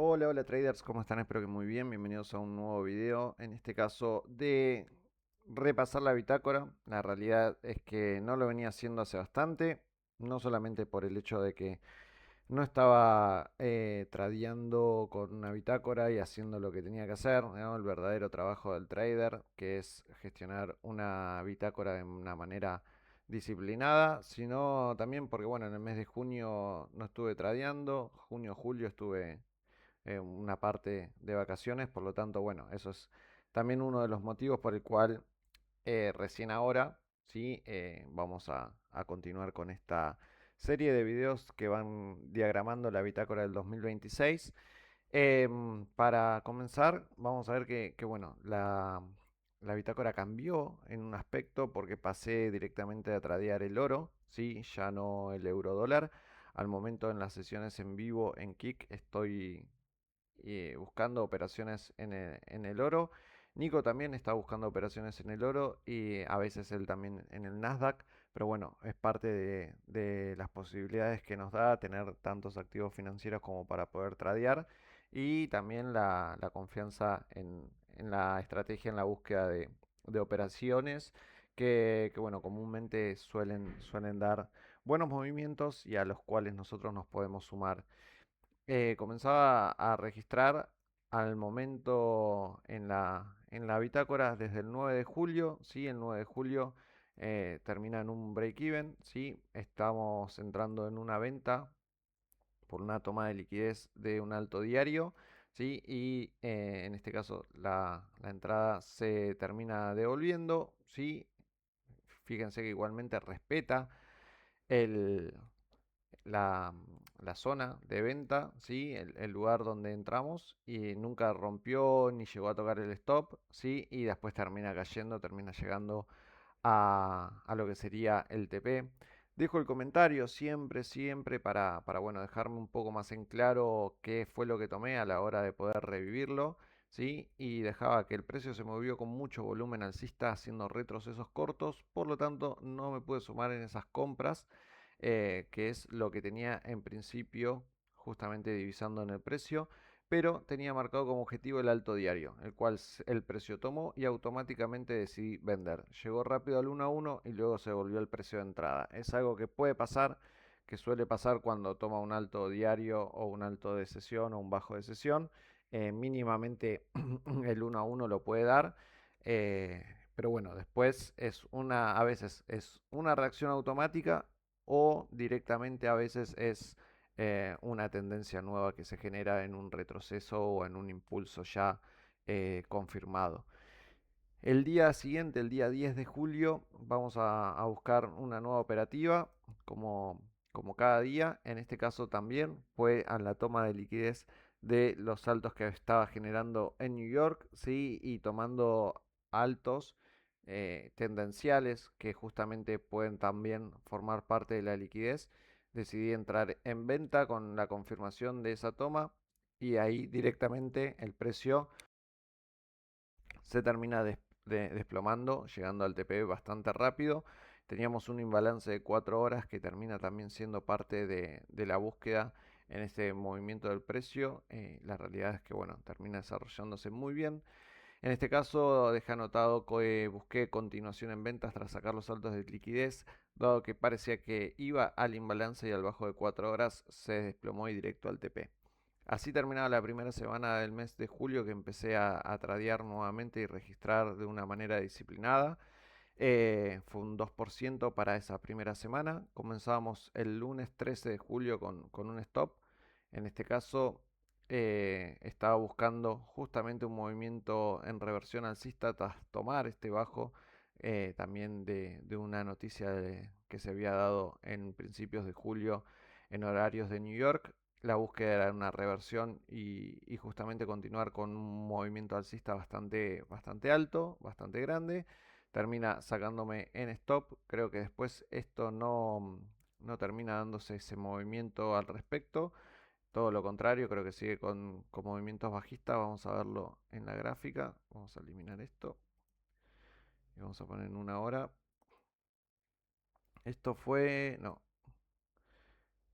Hola, hola traders, ¿cómo están? Espero que muy bien. Bienvenidos a un nuevo video. En este caso de repasar la bitácora. La realidad es que no lo venía haciendo hace bastante. No solamente por el hecho de que no estaba tradeando con una bitácora y haciendo lo que tenía que hacer, ¿no? El verdadero trabajo del trader, que es gestionar una bitácora de una manera disciplinada, sino también porque, bueno, en el mes de junio no estuve tradeando. Junio, julio estuve una parte de vacaciones, por lo tanto, bueno, eso es también uno de los motivos por el cual recién ahora, ¿sí? Vamos a continuar con esta serie de videos que van diagramando la bitácora del 2026. Para comenzar, vamos a ver que, bueno, la bitácora cambió en un aspecto porque pasé directamente a tradear el oro, ¿sí? Ya no el euro dólar. Al momento en las sesiones en vivo en Kik estoy buscando operaciones en el oro. Nico también está buscando operaciones en el oro y a veces él también en el Nasdaq. Pero bueno, es parte de las posibilidades que nos da tener tantos activos financieros como para poder tradear y también la confianza en la estrategia, en la búsqueda de operaciones que, bueno, comúnmente suelen dar buenos movimientos y a los cuales nosotros nos podemos sumar. Comenzaba a registrar al momento en la bitácora desde el 9 de julio, ¿sí? El 9 de julio termina en un break-even, ¿sí? Estamos entrando en una venta por una toma de liquidez de un alto diario, ¿sí? Y en este caso la entrada se termina devolviendo, ¿sí? Fíjense que igualmente respeta el, la, la zona de venta, ¿sí? El lugar donde entramos y nunca rompió ni llegó a tocar el stop, ¿sí? Y después termina cayendo, termina llegando a lo que sería el TP. Dejo el comentario siempre, siempre para bueno, dejarme un poco más en claro qué fue lo que tomé a la hora de poder revivirlo, ¿sí? Y dejaba que el precio se movió con mucho volumen alcista haciendo retrocesos cortos, por lo tanto no me pude sumar en esas compras, que es lo que tenía en principio justamente divisando en el precio, pero tenía marcado como objetivo el alto diario, el cual el precio tomó y automáticamente decidí vender. Llegó rápido al 1 a 1 y luego se volvió el precio de entrada. Es algo que puede pasar, que suele pasar cuando toma un alto diario o un alto de sesión o un bajo de sesión. Mínimamente el 1 a 1 lo puede dar. Pero bueno, después a veces es una reacción automática o directamente a veces es una tendencia nueva que se genera en un retroceso o en un impulso ya confirmado. El día siguiente, el día 10 de julio, vamos a buscar una nueva operativa, como cada día. En este caso también fue a la toma de liquidez de los saltos que estaba generando en New York, ¿sí? Y tomando altos tendenciales que justamente pueden también formar parte de la liquidez. Decidí entrar en venta con la confirmación de esa toma y ahí directamente el precio se termina desplomando, llegando al TP bastante rápido. Teníamos un imbalance de 4 horas que termina también siendo parte de la búsqueda en este movimiento del precio. La realidad es que, bueno, termina desarrollándose muy bien. En este caso, deja anotado que busqué continuación en ventas tras sacar los saltos de liquidez, dado que parecía que iba al imbalance y al bajo de 4 horas se desplomó y directo al TP. Así terminaba la primera semana del mes de julio que empecé a tradear nuevamente y registrar de una manera disciplinada. Fue un 2% para esa primera semana. Comenzábamos el lunes 13 de julio con un stop. En este caso estaba buscando justamente un movimiento en reversión alcista tras tomar este bajo, también de una noticia que se había dado en principios de julio en horarios de New York. La búsqueda era una reversión y justamente continuar con un movimiento alcista bastante alto, bastante grande. Termina sacándome en stop. Creo que después esto no termina dándose ese movimiento al respecto. Todo lo contrario, creo que sigue con movimientos bajistas. Vamos a verlo en la gráfica. Vamos a eliminar esto y vamos a poner en una hora. Esto fue, no,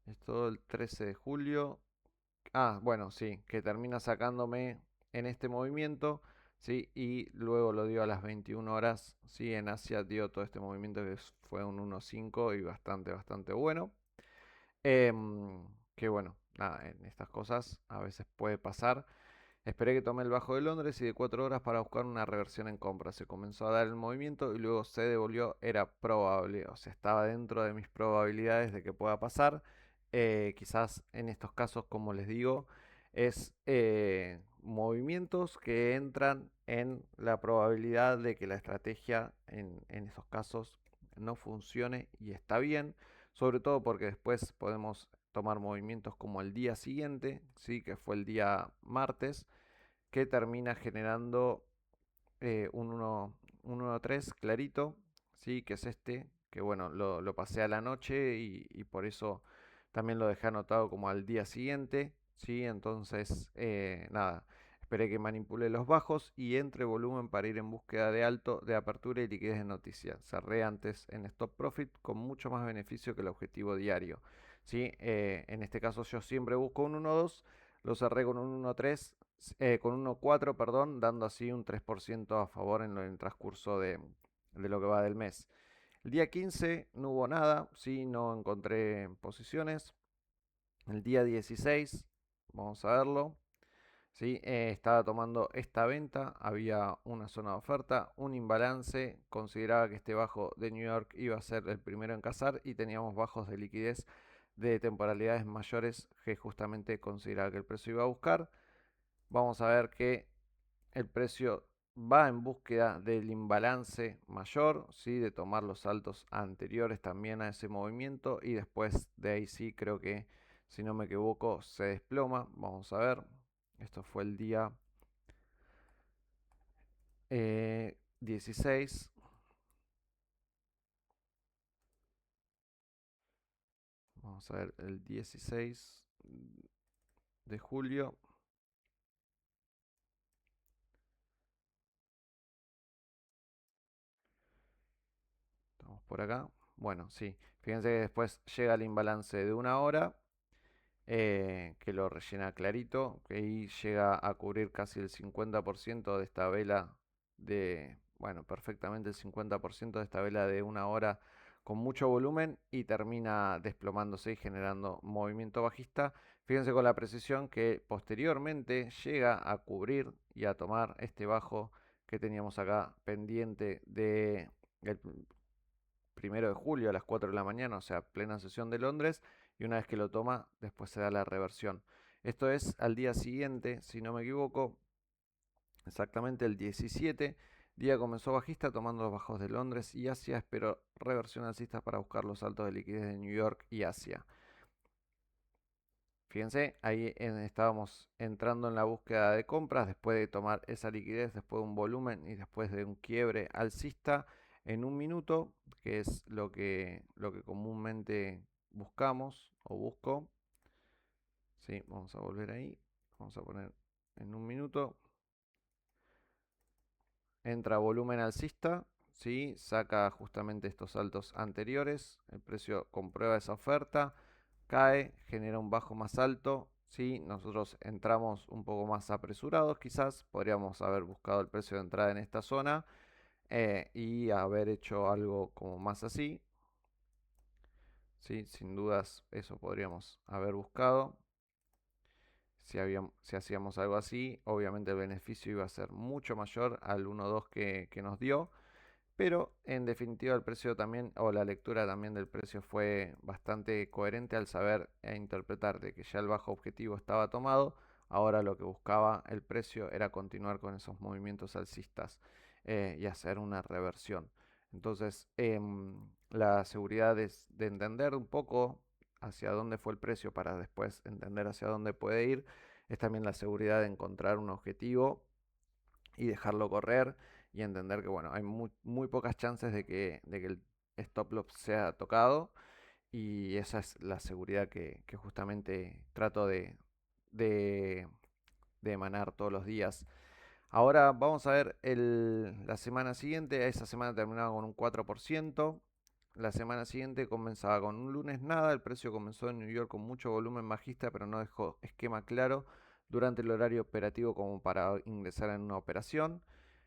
esto el 13 de julio. Bueno, sí, que termina sacándome en este movimiento, sí, y luego lo dio a las 21 horas, sí, en Asia dio todo este movimiento que fue un 1.5 y bastante bueno. Em, que bueno, nada, en estas cosas a veces puede pasar. Esperé que tome el bajo de Londres y de 4 horas para buscar una reversión en compra. Se comenzó a dar el movimiento y luego se devolvió. Era probable, o sea, estaba dentro de mis probabilidades de que pueda pasar. Quizás en estos casos, como les digo, es movimientos que entran en la probabilidad de que la estrategia en estos casos no funcione y está bien. Sobre todo porque después podemos tomar movimientos como el día siguiente, ¿sí? Que fue el día martes, que termina generando un 1-3 clarito, ¿sí? Que es este, que bueno, lo pasé a la noche y por eso también lo dejé anotado como al día siguiente, ¿sí? Entonces, nada, esperé que manipule los bajos y entre volumen para ir en búsqueda de alto de apertura y liquidez de noticias. Cerré antes en stop profit con mucho más beneficio que el objetivo diario, ¿sí? En este caso yo siempre busco un 1-2, lo cerré con un 1-3, con 1.4, perdón, dando así un 3% a favor en el transcurso de lo que va del mes. El día 15 no hubo nada, sí, no encontré posiciones. El día 16, vamos a verlo. Sí, estaba tomando esta venta, había una zona de oferta, un imbalance, consideraba que este bajo de New York iba a ser el primero en cazar y teníamos bajos de liquidez de temporalidades mayores que justamente consideraba que el precio iba a buscar. Vamos a ver que el precio va en búsqueda del imbalance mayor, ¿sí? De tomar los saltos anteriores también a ese movimiento y después de ahí sí creo que, si no me equivoco, se desploma. Vamos a ver, esto fue el día 16, vamos a ver el 16 de julio, estamos por acá. Bueno, sí, fíjense que después llega el imbalance de una hora, que lo rellena clarito, que ahí llega a cubrir casi el 50% de esta vela bueno, perfectamente el 50% de esta vela de una hora con mucho volumen y termina desplomándose y generando movimiento bajista. Fíjense con la precisión que posteriormente llega a cubrir y a tomar este bajo que teníamos acá pendiente de el 1 de julio a las 4 de la mañana, o sea, plena sesión de Londres, y una vez que lo toma, después se da la reversión. Esto es al día siguiente, si no me equivoco, exactamente el 17. Día comenzó bajista tomando los bajos de Londres y Asia, pero reversión alcista para buscar los altos de liquidez de New York y Asia. Fíjense, ahí estábamos entrando en la búsqueda de compras después de tomar esa liquidez, después de un volumen y después de un quiebre alcista en un minuto, que es lo que comúnmente buscamos o busco. Sí, vamos a volver ahí. Vamos a poner en un minuto. Entra volumen alcista, ¿sí? Saca justamente estos saltos anteriores. El precio comprueba esa oferta, cae, genera un bajo más alto. ¿Sí? Nosotros entramos un poco más apresurados, quizás podríamos haber buscado el precio de entrada en esta zona y haber hecho algo como más así. ¿Sí? Sin dudas, eso podríamos haber buscado. Si hacíamos algo así, obviamente el beneficio iba a ser mucho mayor al 1.2 que nos dio. Pero en definitiva el precio también, o la lectura también del precio fue bastante coherente al saber e interpretar de que ya el bajo objetivo estaba tomado. Ahora lo que buscaba el precio era continuar con esos movimientos alcistas y hacer una reversión. Entonces, la seguridad es de entender un poco hacia dónde fue el precio para después entender hacia dónde puede ir. Es también la seguridad de encontrar un objetivo y dejarlo correr y entender que bueno, hay muy pocas chances de que el stop loss sea tocado y esa es la seguridad que justamente trato de, de emanar todos los días. Ahora vamos a ver la semana siguiente, esa semana terminaba con un 4%, la semana siguiente comenzaba con un lunes nada, el precio comenzó en New York con mucho volumen bajista, pero no dejó esquema claro durante el horario operativo como para ingresar en una operación.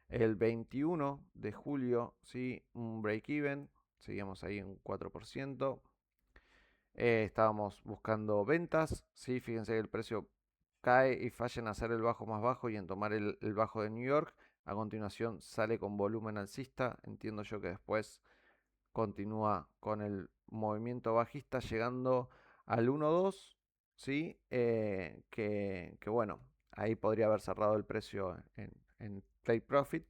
El 21 de julio, sí, un break-even, seguíamos ahí en 4%. Estábamos buscando ventas, sí, fíjense que el precio cae y falla en hacer el bajo más bajo y en tomar el bajo de New York. A continuación sale con volumen alcista, entiendo yo que después continúa con el movimiento bajista llegando al 1.2, ¿sí? Que bueno, ahí podría haber cerrado el precio en take profit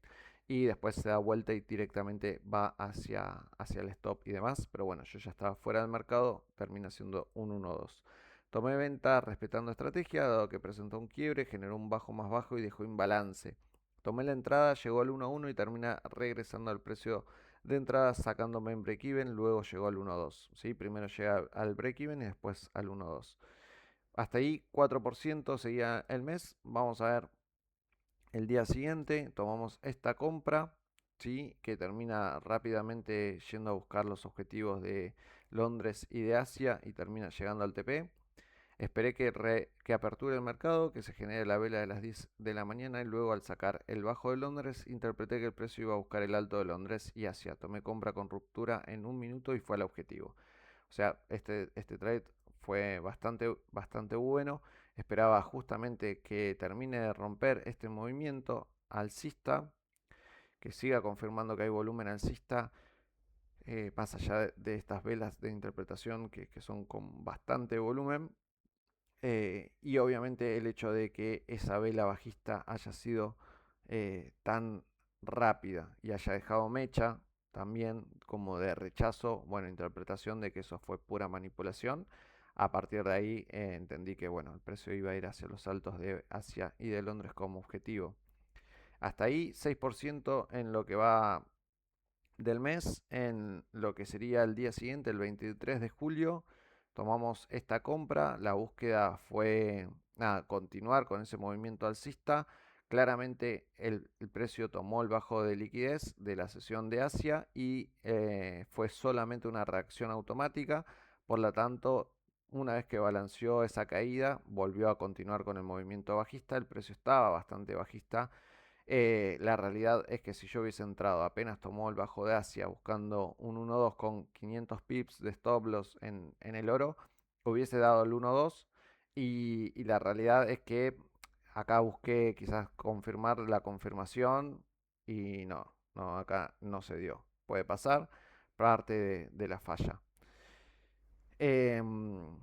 y después se da vuelta y directamente va hacia el stop y demás, pero bueno, yo ya estaba fuera del mercado, termina siendo un 1.2. Tomé venta respetando estrategia, dado que presentó un quiebre, generó un bajo más bajo y dejó imbalance. Tomé la entrada, llegó al 1.1 y termina regresando al precio de entrada sacándome en break-even, luego llegó al 1.2. ¿Sí? Primero llega al break-even y después al 1.2. Hasta ahí 4% seguía el mes. Vamos a ver el día siguiente. Tomamos esta compra, ¿sí? Que termina rápidamente yendo a buscar los objetivos de Londres y de Asia y termina llegando al TP. Esperé que aperture el mercado, que se genere la vela de las 10 de la mañana y luego al sacar el bajo de Londres interpreté que el precio iba a buscar el alto de Londres y Asia. Tomé compra con ruptura en un minuto y fue al objetivo. O sea, este trade fue bastante bueno. Esperaba justamente que termine de romper este movimiento alcista, que siga confirmando que hay volumen alcista, más allá de estas velas de interpretación que son con bastante volumen. Y obviamente el hecho de que esa vela bajista haya sido tan rápida y haya dejado mecha también como de rechazo, bueno, interpretación de que eso fue pura manipulación. A partir de ahí entendí que bueno, el precio iba a ir hacia los altos de Asia y de Londres como objetivo. Hasta ahí 6% en lo que va del mes, en lo que sería el día siguiente, el 23 de julio, tomamos esta compra. La búsqueda fue nada, continuar con ese movimiento alcista. Claramente el precio tomó el bajo de liquidez de la sesión de Asia y fue solamente una reacción automática. Por lo tanto, una vez que balanceó esa caída, volvió a continuar con el movimiento bajista. El precio estaba bastante bajista. La realidad es que si yo hubiese entrado apenas tomó el bajo de Asia buscando un 1.2 con 500 pips de stop loss en el oro, hubiese dado el 1.2 y la realidad es que acá busqué quizás confirmar la confirmación y no, acá no se dio. Puede pasar, parte de la falla. Em,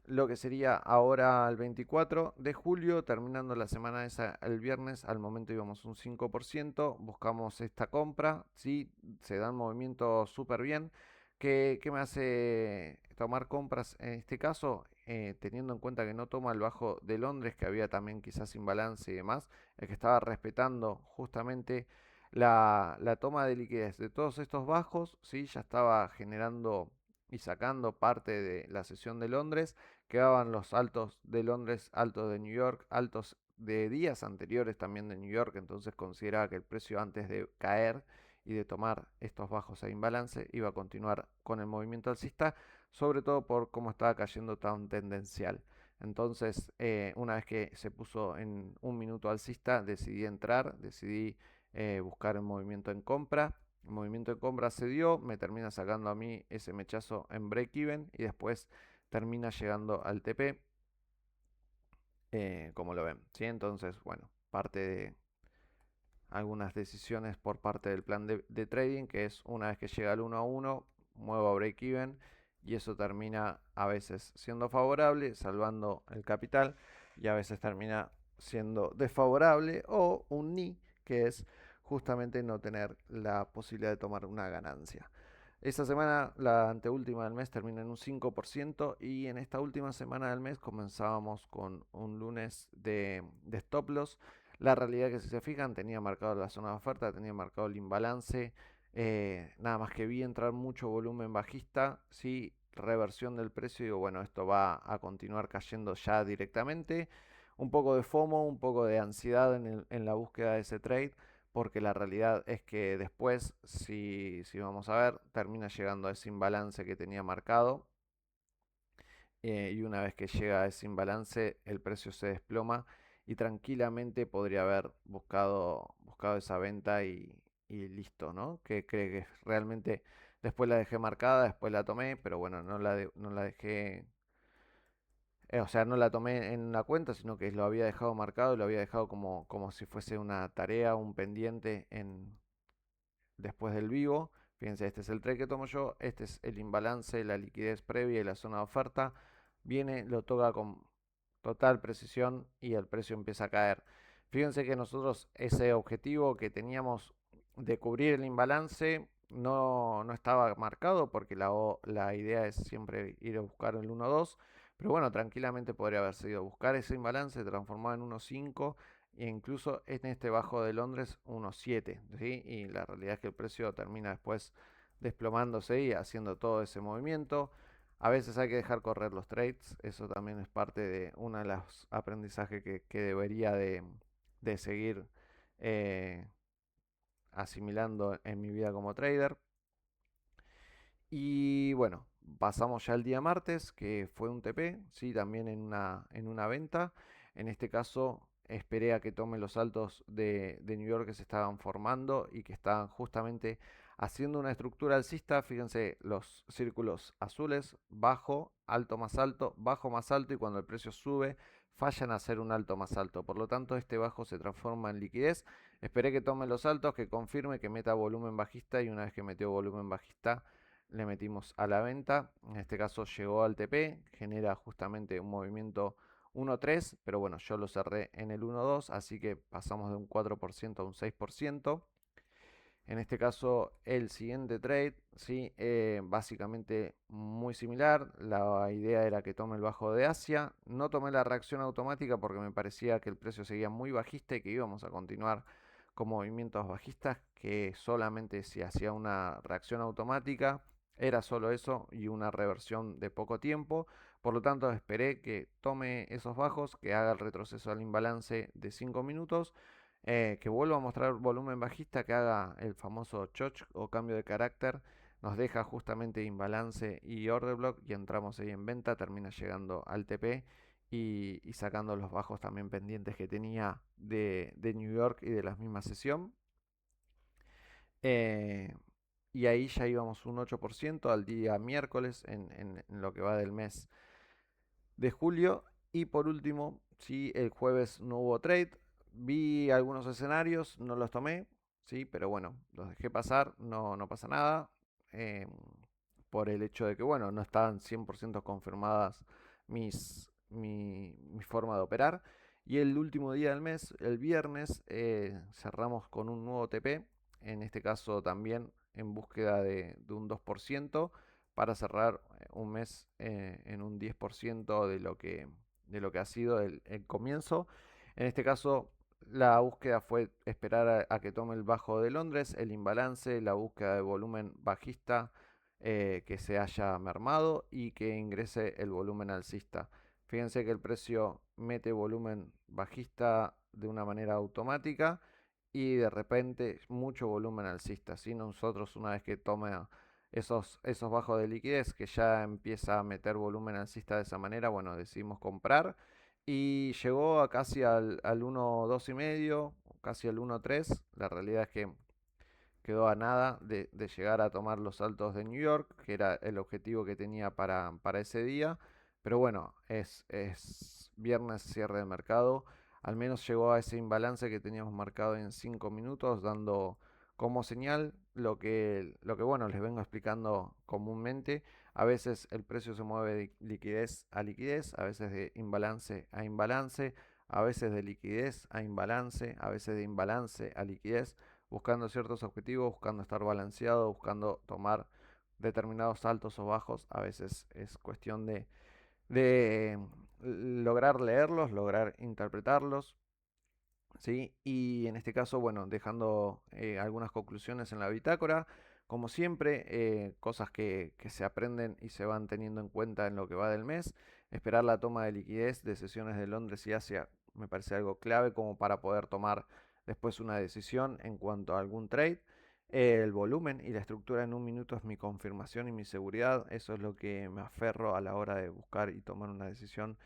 lo que sería ahora el 24 de julio, terminando la semana esa el viernes, al momento íbamos un 5%, buscamos esta compra, ¿sí? Se dan movimientos súper bien. ¿Qué me hace tomar compras en este caso? Teniendo en cuenta que no toma el bajo de Londres, que había también quizás imbalance y demás, el que estaba respetando justamente la toma de liquidez de todos estos bajos, ¿sí? Ya estaba generando y sacando parte de la sesión de Londres, quedaban los altos de Londres, altos de New York, altos de días anteriores también de New York, entonces consideraba que el precio antes de caer y de tomar estos bajos a imbalance iba a continuar con el movimiento alcista, sobre todo por cómo estaba cayendo tan tendencial. Entonces, una vez que se puso en un minuto alcista, decidí entrar, decidí buscar el movimiento en compra. El movimiento de compra se dio, me termina sacando a mí ese mechazo en break-even y después termina llegando al TP, como lo ven. ¿Sí? Entonces, bueno, parte de algunas decisiones por parte del plan de trading, que es una vez que llega al 1 a 1, muevo a break-even y eso termina a veces siendo favorable, salvando el capital, y a veces termina siendo desfavorable o un ni, que es justamente no tener la posibilidad de tomar una ganancia. Esta semana, la anteúltima del mes, termina en un 5% y en esta última semana del mes comenzábamos con un lunes de stop loss. La realidad es que si se fijan tenía marcado la zona de oferta, tenía marcado el imbalance, nada más que vi entrar mucho volumen bajista, sí, reversión del precio y digo, bueno, esto va a continuar cayendo ya directamente. Un poco de FOMO, un poco de ansiedad en la búsqueda de ese trade, porque la realidad es que después, si vamos a ver, termina llegando a ese imbalance que tenía marcado, y una vez que llega a ese imbalance, el precio se desploma y tranquilamente podría haber buscado esa venta y listo, ¿no? Que cree que realmente después la dejé marcada, después la tomé, pero bueno, no la dejé, o sea, no la tomé en la cuenta, sino que lo había dejado marcado, lo había dejado como si fuese una tarea, un pendiente después del vivo. Fíjense, este es el trade que tomo yo, este es el imbalance, la liquidez previa y la zona de oferta. Viene, lo toca con total precisión y el precio empieza a caer. Fíjense que nosotros ese objetivo que teníamos de cubrir el imbalance no estaba marcado porque la idea es siempre ir a buscar el 1-2. Pero bueno, tranquilamente podría haber sido buscar ese imbalance transformado en 1.5 e incluso en este bajo de Londres 1.7, ¿sí? Y la realidad es que el precio termina después desplomándose y haciendo todo ese movimiento. A veces hay que dejar correr los trades, eso también es parte de uno de los aprendizajes que debería de seguir eh, asimilando en mi vida como trader. Y bueno, pasamos ya al día martes, que fue un TP, sí, también en una venta. En este caso, esperé a que tome los altos de New York que se estaban formando y que estaban justamente haciendo una estructura alcista. Fíjense los círculos azules, bajo, bajo más alto y cuando el precio sube, fallan a hacer un alto más alto. Por lo tanto, este bajo se transforma en liquidez. Esperé que tome los altos, que confirme que meta volumen bajista y una vez que metió volumen bajista, le metimos a la venta. En este caso llegó al TP, genera justamente un movimiento 1.3, pero bueno, yo lo cerré en el 1.2, así que pasamos de un 4% a un 6%. En este caso, el siguiente trade, sí, básicamente muy similar. La idea era que tome el bajo de Asia. No tomé la reacción automática porque me parecía que el precio seguía muy bajista y que íbamos a continuar con movimientos bajistas, que solamente si hacía una reacción automática era solo eso y una reversión de poco tiempo. Por lo tanto, esperé que tome esos bajos, que haga el retroceso al imbalance de 5 minutos, que vuelva a mostrar volumen bajista, que haga el famoso choch o cambio de carácter, nos deja justamente imbalance y order block y entramos ahí en venta, termina llegando al TP y sacando los bajos también pendientes que tenía de New York y de la misma sesión. Eh, y ahí ya íbamos un 8% al día miércoles en lo que va del mes de julio. Y por último, sí, el jueves no hubo trade. Vi algunos escenarios, no los tomé, sí, pero bueno, los dejé pasar, no pasa nada. eh, por el hecho de que, bueno, no estaban 100% confirmadas mi forma de operar. Y el último día del mes, el viernes, cerramos con un nuevo TP, en este caso también en búsqueda de un 2% para cerrar un mes en un 10% de lo que ha sido el comienzo. En este caso, la búsqueda fue esperar a que tome el bajo de Londres, el imbalance, la búsqueda de volumen bajista que se haya mermado y que ingrese el volumen alcista. Fíjense que el precio mete volumen bajista de una manera automática y de repente mucho volumen alcista. ¿Sí? Nosotros una vez que tome esos bajos de liquidez que ya empieza a meter volumen alcista de esa manera, bueno, decidimos comprar y llegó a casi al 1.2 y medio, casi al 1.3. La realidad es que quedó a nada de llegar a tomar los altos de New York, que era el objetivo que tenía para ese día. Pero bueno, es viernes cierre de mercado. Al menos llegó a ese imbalance que teníamos marcado en 5 minutos, dando como señal lo que bueno, les vengo explicando comúnmente. A veces el precio se mueve de liquidez a liquidez, a veces de imbalance a imbalance, a veces de liquidez a imbalance, a veces de imbalance a liquidez, buscando ciertos objetivos, buscando estar balanceado, buscando tomar determinados altos o bajos. A veces es cuestión de lograr leerlos, lograr interpretarlos, ¿sí? Y en este caso, bueno, dejando algunas conclusiones en la bitácora. Como siempre, cosas que se aprenden y se van teniendo en cuenta en lo que va del mes. Esperar la toma de liquidez de sesiones de Londres y Asia me parece algo clave como para poder tomar después una decisión en cuanto a algún trade. El volumen y la estructura en un minuto es mi confirmación y mi seguridad. Eso es lo que me aferro a la hora de buscar y tomar una decisión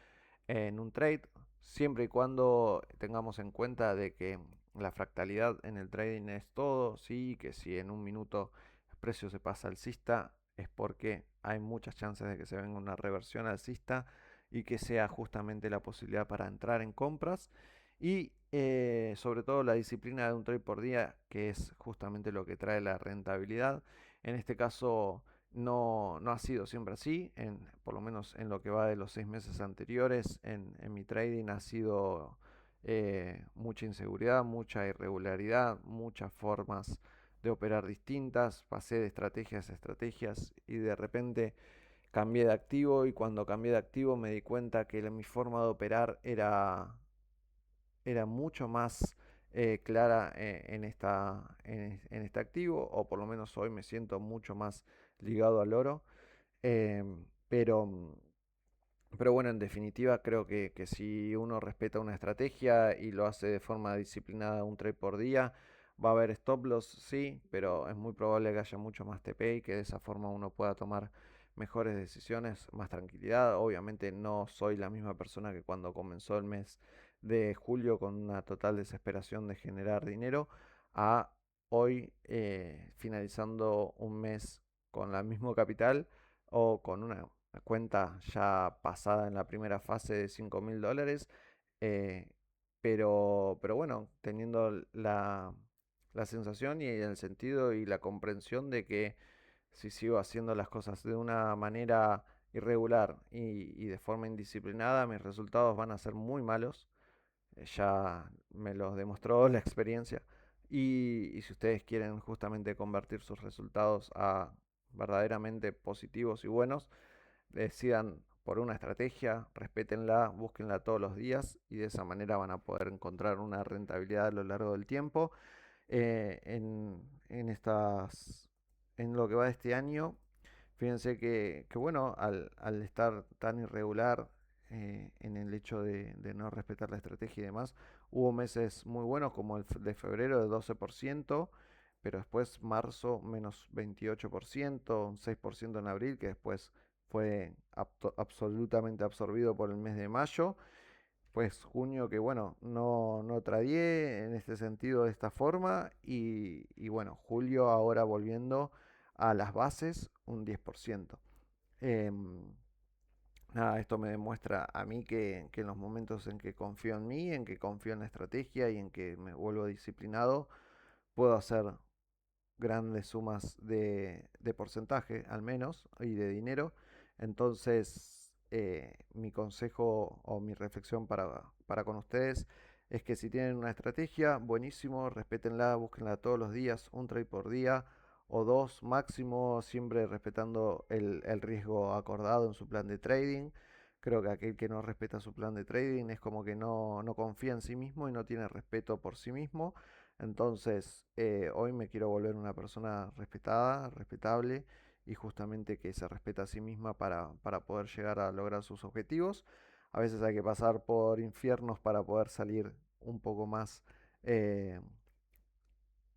en un trade, siempre y cuando tengamos en cuenta de que la fractalidad en el trading es todo, sí, que si en un minuto el precio se pasa alcista es porque hay muchas chances de que se venga una reversión alcista y que sea justamente la posibilidad para entrar en compras y sobre todo la disciplina de un trade por día, que es justamente lo que trae la rentabilidad. En este caso no ha sido siempre así, por lo menos en lo que va de los 6 meses anteriores, en mi trading ha sido mucha inseguridad, mucha irregularidad, muchas formas de operar distintas, pasé de estrategias a estrategias y de repente cambié de activo y cuando cambié de activo me di cuenta que mi forma de operar era mucho más clara en este activo, o por lo menos hoy me siento mucho más ligado al oro. Em, pero, pero bueno, en definitiva creo que si uno respeta una estrategia y lo hace de forma disciplinada un trade por día, va a haber stop loss, sí, pero es muy probable que haya mucho más TP y que de esa forma uno pueda tomar mejores decisiones, más tranquilidad. Obviamente no soy la misma persona que cuando comenzó el mes de julio con una total desesperación de generar dinero a hoy finalizando un mes con el mismo capital o con una cuenta ya pasada en la primera fase de $5.000, eh, pero bueno, teniendo la sensación y el sentido y la comprensión de que si sigo haciendo las cosas de una manera irregular y de forma indisciplinada, mis resultados van a ser muy malos. Ya me los demostró la experiencia. Y si ustedes quieren justamente convertir sus resultados a verdaderamente positivos y buenos, decidan por una estrategia, respétenla, búsquenla todos los días y de esa manera van a poder encontrar una rentabilidad a lo largo del tiempo. En en lo que va de este año, fíjense que bueno, al estar tan irregular en el hecho de no respetar la estrategia y demás, hubo meses muy buenos como el de febrero de 12%, pero después marzo menos 28%, un 6% en abril, que después fue absolutamente absorbido por el mes de mayo. Pues junio que bueno, no tradeé en este sentido de esta forma y bueno, julio ahora volviendo a las bases un 10%. Em, Nada, esto me demuestra a mí que en los momentos en que confío en mí, en que confío en la estrategia y en que me vuelvo disciplinado, puedo hacer grandes sumas de porcentaje al menos y de dinero. Entonces, mi consejo o mi reflexión para con ustedes es que si tienen una estrategia, buenísimo, respétenla, búsquenla todos los días, un trade por día o dos máximo, siempre respetando el riesgo acordado en su plan de trading. Creo que aquel que no respeta su plan de trading es como que no confía en sí mismo y no tiene respeto por sí mismo. Entonces, hoy me quiero volver una persona respetada, respetable y justamente que se respeta a sí misma para poder llegar a lograr sus objetivos. A veces hay que pasar por infiernos para poder salir un poco más, eh,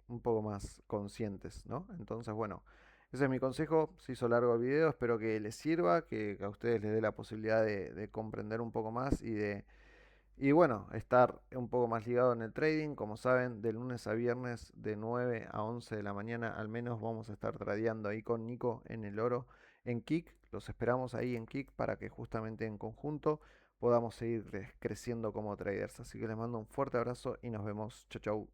un poco más conscientes, ¿no? Entonces, bueno, ese es mi consejo. Se hizo largo el video, espero que les sirva, que a ustedes les dé la posibilidad de comprender un poco más y bueno, estar un poco más ligado en el trading. Como saben, de lunes a viernes de 9 a 11 de la mañana al menos vamos a estar tradeando ahí con Nico en el oro en Kick. Los esperamos ahí en Kick para que justamente en conjunto podamos seguir creciendo como traders. Así que les mando un fuerte abrazo y nos vemos. Chau, chau.